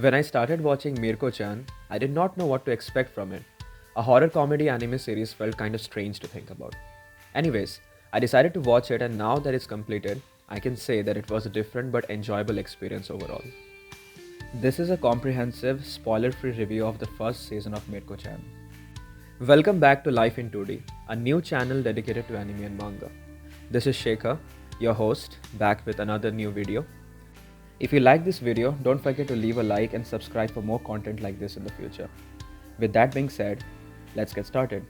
When I started watching Mirko-chan, I did not know what to expect from it. A horror comedy anime series felt kind of strange to think about. Anyways, I decided to watch it, and now that it's completed, I can say that it was a different but enjoyable experience overall. This is a comprehensive, spoiler-free review of the first season of Mirko-chan. Welcome back to Life in 2D, a new channel dedicated to anime and manga. This is Shekhar, your host, back with another new video. If you like this video, don't forget to leave a like and subscribe for more content like this in the future. With that being said, let's get started.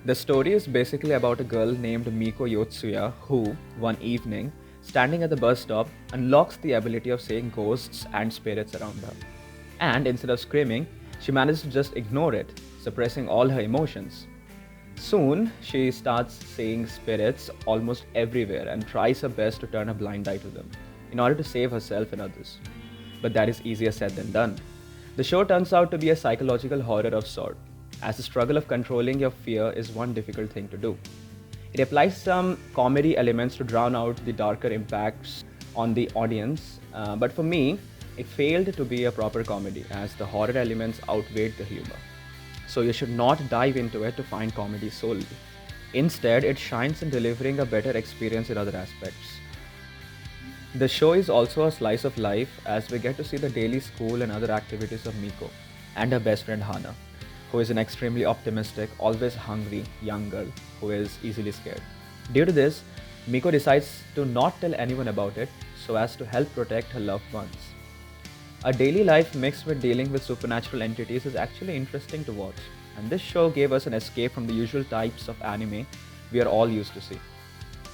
The story is basically about a girl named Miko Yotsuya who, one evening, standing at the bus stop, unlocks the ability of seeing ghosts and spirits around her. And instead of screaming, she manages to just ignore it, suppressing all her emotions. Soon, she starts seeing spirits almost everywhere and tries her best to turn a blind eye to them in order to save herself and others. But that is easier said than done. The show turns out to be a psychological horror of sort, as the struggle of controlling your fear is one difficult thing to do. It applies some comedy elements to drown out the darker impacts on the audience, but for me, it failed to be a proper comedy as the horror elements outweighed the humor. So you should not dive into it to find comedy solely. Instead, it shines in delivering a better experience in other aspects. The show is also a slice of life as we get to see the daily school and other activities of Miko and her best friend Hana, who is an extremely optimistic, always hungry young girl who is easily scared. Due to this, Miko decides to not tell anyone about it so as to help protect her loved ones. A daily life mixed with dealing with supernatural entities is actually interesting to watch, and this show gave us an escape from the usual types of anime we are all used to see.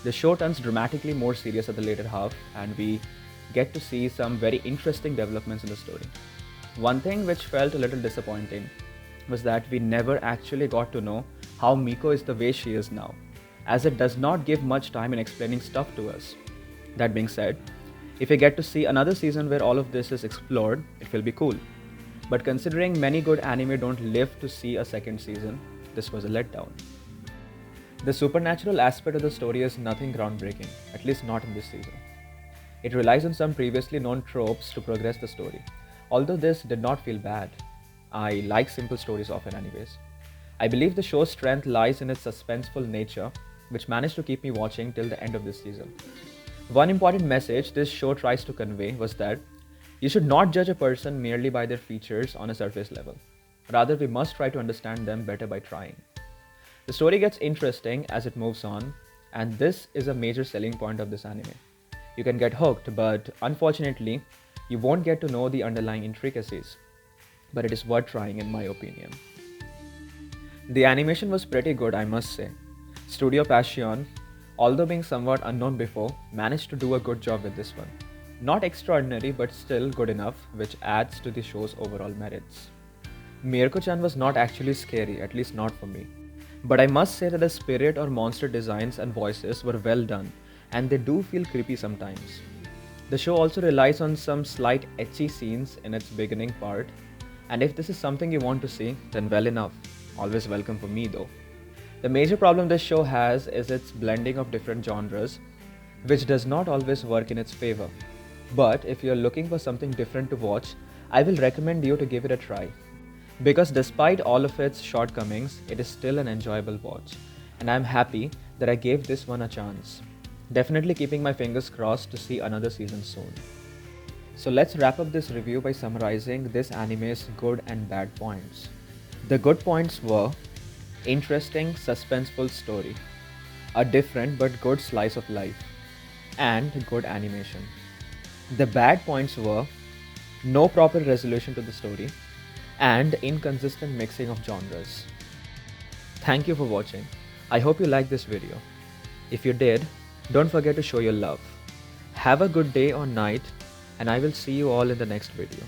The show turns dramatically more serious at the later half, and we get to see some very interesting developments in the story. One thing which felt a little disappointing was that we never actually got to know how Miko is the way she is now, as it does not give much time in explaining stuff to us. That being said, if we get to see another season where all of this is explored, it will be cool. But considering many good anime don't live to see a second season, this was a letdown. The supernatural aspect of the story is nothing groundbreaking, at least not in this season. It relies on some previously known tropes to progress the story, although this did not feel bad. I like simple stories often anyways. I believe the show's strength lies in its suspenseful nature, which managed to keep me watching till the end of this season. One important message this show tries to convey was that you should not judge a person merely by their features on a surface level. Rather, we must try to understand them better by trying. The story gets interesting as it moves on, and this is a major selling point of this anime. You can get hooked, but unfortunately, you won't get to know the underlying intricacies. But it is worth trying in my opinion. The animation was pretty good, I must say. Studio Passion, although being somewhat unknown before, managed to do a good job with this one. Not extraordinary, but still good enough, which adds to the show's overall merits. Mirko-chan was not actually scary, at least not for me. But I must say that the spirit or monster designs and voices were well done, and they do feel creepy sometimes. The show also relies on some slight ecchi scenes in its beginning part, and if this is something you want to see, then well enough. Always welcome for me though. The major problem this show has is its blending of different genres, which does not always work in its favor. But if you're looking for something different to watch, I will recommend you to give it a try. Because despite all of its shortcomings, it is still an enjoyable watch, and I'm happy that I gave this one a chance. Definitely keeping my fingers crossed to see another season soon. So let's wrap up this review by summarizing this anime's good and bad points. The good points were interesting, suspenseful story, a different but good slice of life, and good animation. The bad points were no proper resolution to the story, and inconsistent mixing of genres. Thank you for watching. I hope you liked this video. If you did, don't forget to show your love. Have a good day or night, and I will see you all in the next video.